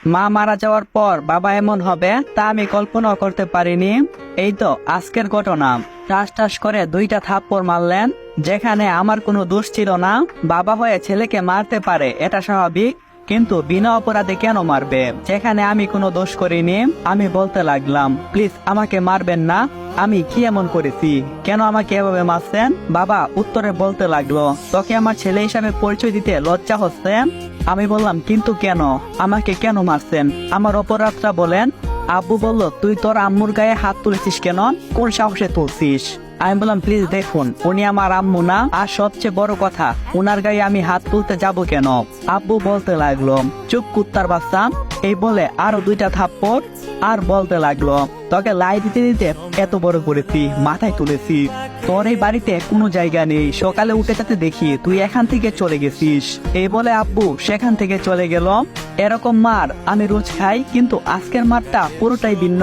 মা মারা যাওয়ার পর বাবা এমন হবে তা আমি কল্পনাও করতে পারিনি। এই তো আজকের ঘটনা। টাস টাস করে 2টা থাপ্পড় মারলেন, যেখানে আমার কোনো দোষ ছিল না। বাবা হয়ে ছেলেকে মারতে পারে, এটা স্বাভাবিক, কিন্তু বিনা অপরাধে কেন মারবে, যেখানে আমি কোনো দোষ করিনি। আমি বলতে লাগলাম, প্লিজ আমাকে মারবেন না, আমি কি এমন করেছি, কেন আমাকে এভাবে মারছেন? বাবা উত্তরে বলতে লাগলো, তোকে আমার ছেলে হিসাবে পরিচয় দিতে লজ্জা হচ্ছে? আমি বললাম, কিন্তু কেন, আমাকে কেন মারছেন, আমার অপরাধটা বলেন। আব্বু বলল, তুই তোর আম্মুর গায়ে হাত তুলেছিস কেন, কোন সাহসে তুলছিস? আমি বললাম, প্লিজ দেখুন, উনি আমার আম্মু না, আর সবচেয়ে বড় কথা, উনার গায়ে আমি হাত তুলতে যাব কেন? আব্বু বলতে লাগলো, চুপ কুত্তার বাচ্চা। এই বলে আরো 2টা থাপ্পড়, আর বলতে লাগলো, তোকে লাই দিতে দিতে এত বড় করেছি, মাথায় তুলেছি, তোর এই বাড়িতে কোনো জায়গা নেই, সকালে উঠে যেতে দেখি তুই এখান থেকে চলে গেছিস। এই বলে আব্বু সেখান থেকে চলে গেল। এরকম মার আমি রোজ খাই, কিন্তু আজকের মারটা পুরোটাই ভিন্ন।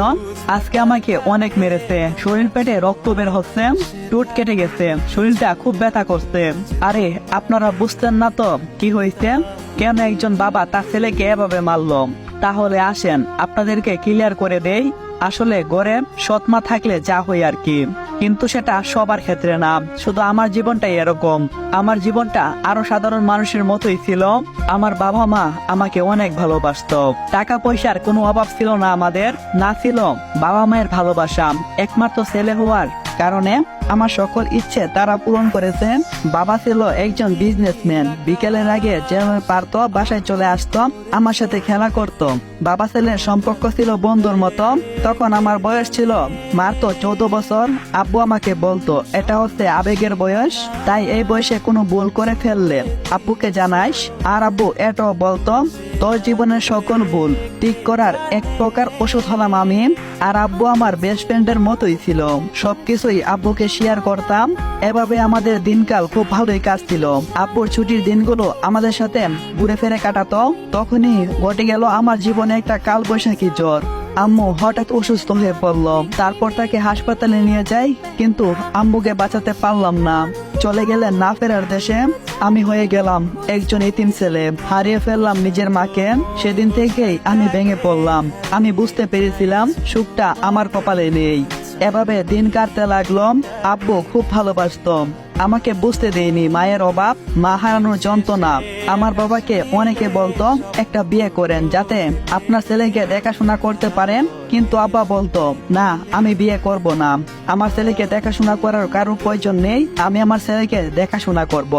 আজকে আমাকে অনেক মেরেছে, শরীর পেটে রক্ত বের হচ্ছে, টুট কেটে গেছে, শরীরটা খুব ব্যথা করছে। আরে আপনারা বুঝতেন না তো কি হয়েছে, কেন একজন বাবা তার ছেলেকে এভাবে মারলো? তাহলে আসেন আপনাদেরকে ক্লিয়ার করে দেই। আসলে ঘরে সৎ মা থাকলে যা হয় আর কি, কিন্তু সেটা সবার ক্ষেত্রে না, শুধু আমার জীবনটাই এরকম। আমার জীবনটা আরো সাধারণ মানুষের মতোই ছিল। আমার বাবা মা আমাকে অনেক ভালোবাসতো, টাকা পয়সার কোনো অভাব ছিল না আমাদের, না ছিল বাবা মায়ের ভালোবাসা। একমাত্র ছেলে হওয়ার কারণে আমার সকল ইচ্ছে তারা পূরণ করেছেন। বাবা ছিল একজন বিজনেসম্যান, বিকেলের আগে যেভাবে পারতো বাসায় চলে আসতো, আমার সাথে খেলা করত। বাবা ছেলের সম্পর্ক ছিল বন্ধুর মতো। তখন আমার বয়স ছিল মাত্র 14 বছর। আব্বু আমাকে বলতো, এটা হচ্ছে আবেগের বয়স, তাই এই বয়সে কোনো ভুল করে ফেললে আব্বুকে জানাইস। আর আব্বু এটাও বলতো, তোর জীবনের সকল ভুল ঠিক করার এক প্রকার ওষুধ হলাম আমি। আর আব্বু আমার বেস্ট ফ্রেন্ডের মতোই ছিল, সবকিছুই আব্বুকে শেয়ার করতাম। এভাবে আমাদের দিনকাল খুব ভালোই কাটছিল। আব্বুর ছুটির দিনগুলো আমাদের সাথে ঘুরে ফিরে কাটাতো। তখনই ঘটে গেল আমার জীবনে একটা কালবৈশাখী জ্বর। আম্মু হঠাৎ অসুস্থ হয়ে পড়লো, তারপর তাকে হাসপাতালে নিয়ে যাই, কিন্তু আম্মুকে বাঁচাতে পারলাম না। চলে গেলেন না ফেরার দেশে। আমি হয়ে গেলাম একজন এতিম ছেলে, হারিয়ে ফেললাম নিজের মাকে। সেদিন থেকেই আমি ভেঙে পড়লাম। আমি বুঝতে পেরেছিলাম সুখটা আমার কপালে নেই। এভাবে দিন কাটতে লাগলো। আব্বু খুব ভালোবাসতো, আমাকে বুঝতে দেয়নি মায়ের অভাব, মা হারানোর যন্ত্রণা। আমার বাবাকে অনেকে বলতো, একটা বিয়ে করেন যাতে আপনার ছেলেকে দেখাশোনা করতে পারেন, কিন্তু আব্বা বলতো, না, আমি বিয়ে করব না, আমার ছেলেকে দেখাশোনা করার কারো প্রয়োজন নেই, আমি আমার ছেলেকে দেখাশোনা করব।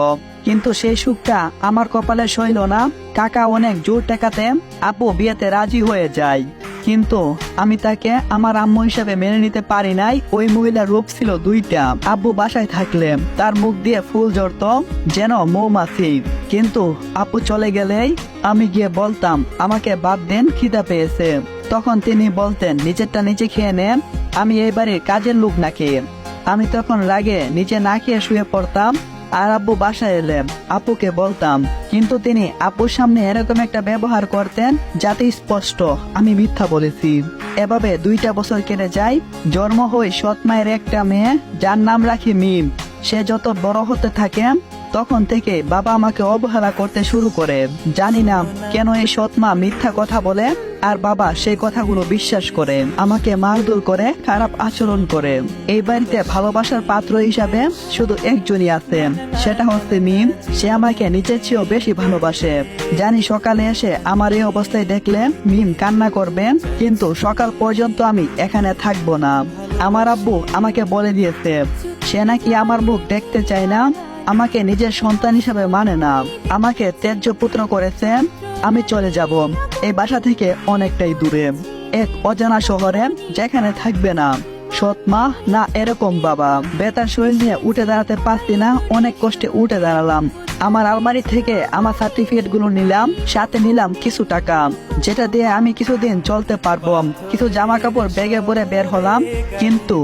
কিন্তু সেই সুখটা আমার কপালে সইল না। কাকা অনেক জোর টেকাতে আব্বু বিয়েতে রাজি হয়ে যায়, কিন্তু আমি তাকে আমার আম্মু হিসেবে মেনে নিতে পারি নাই। ওই মহিলার রূপ ছিল 2টা। আব্বু বাসায় থাকলে তার মুখ দিয়ে ফুল ঝরতো যেন মৌমাছি, কিন্তু আব্বু চলে গেলেই আমি গিয়ে বলতাম, আমাকে বাদ দেন, খিদা পেয়েছে। তখন তিনি বলতেন, নিজেরটা নিজে খেয়ে নেন, আমি এই বাড়ির কাজের লোক নাকি? আমি তখন রাগে নিচে না খেয়ে শুয়ে পড়তাম। আর আব্বু বাসায় এলে আপুকে বলতাম, কিন্তু তিনি আপুর সামনে এরকম একটা ব্যবহার করতেন যাতে স্পষ্ট আমি মিথ্যা বলেছি। এভাবে 2টা বছর কেটে যায়। জন্ম হয় সৎ মায়ের একটা মেয়ে, যার নাম রাখি মিম। সে যত বড় হতে থাকে, তখন থেকে বাবা আমাকে অবহেলা করতে শুরু করে। জানি না কেন এই সৎ মা মিথ্যা কথা বলে, আর বাবা সেই কথাগুলো বিশ্বাস করে, আমাকে মারধর করে, খারাপ আচরণ করে। এই বাড়িতে ভালোবাসার পাত্র হিসাবে শুধু একজনই আছে, সেটা হচ্ছে মিম। সে আমাকে নিজের চেয়েও বেশি ভালোবাসে। জানি সকালে এসে আমার এই অবস্থায় দেখলে মিম কান্না করবে, কিন্তু সকাল পর্যন্ত আমি এখানে থাকবো না। আমার আব্বু আমাকে বলে দিয়েছে, সে নাকি আমার মুখ দেখতে চায় না, আমাকে নিজের সন্তান হিসাবে মানে না, আমাকে ত্যায্য পুত্র করেছে। আমি চলে যাব এই বাসা থেকে অনেকটাই দূরে, এক অজানা শহরে, যেখানে থাকবে না সৎ মা, না এরকম বাবা। বেতার শরীর নিয়ে উঠে দাঁড়াতে পারছি না, অনেক কষ্টে উঠে দাঁড়ালাম। আমার আলমারি থেকে আমার সার্টিফিকেট গুলো নিলাম, সাথে নিলাম কিছু টাকা, যেটা দিয়ে আমি কিছুদিন চলতে পারবো। কিছু জামা কাপড় ব্যাগে ভরে বের হলাম, কিন্তু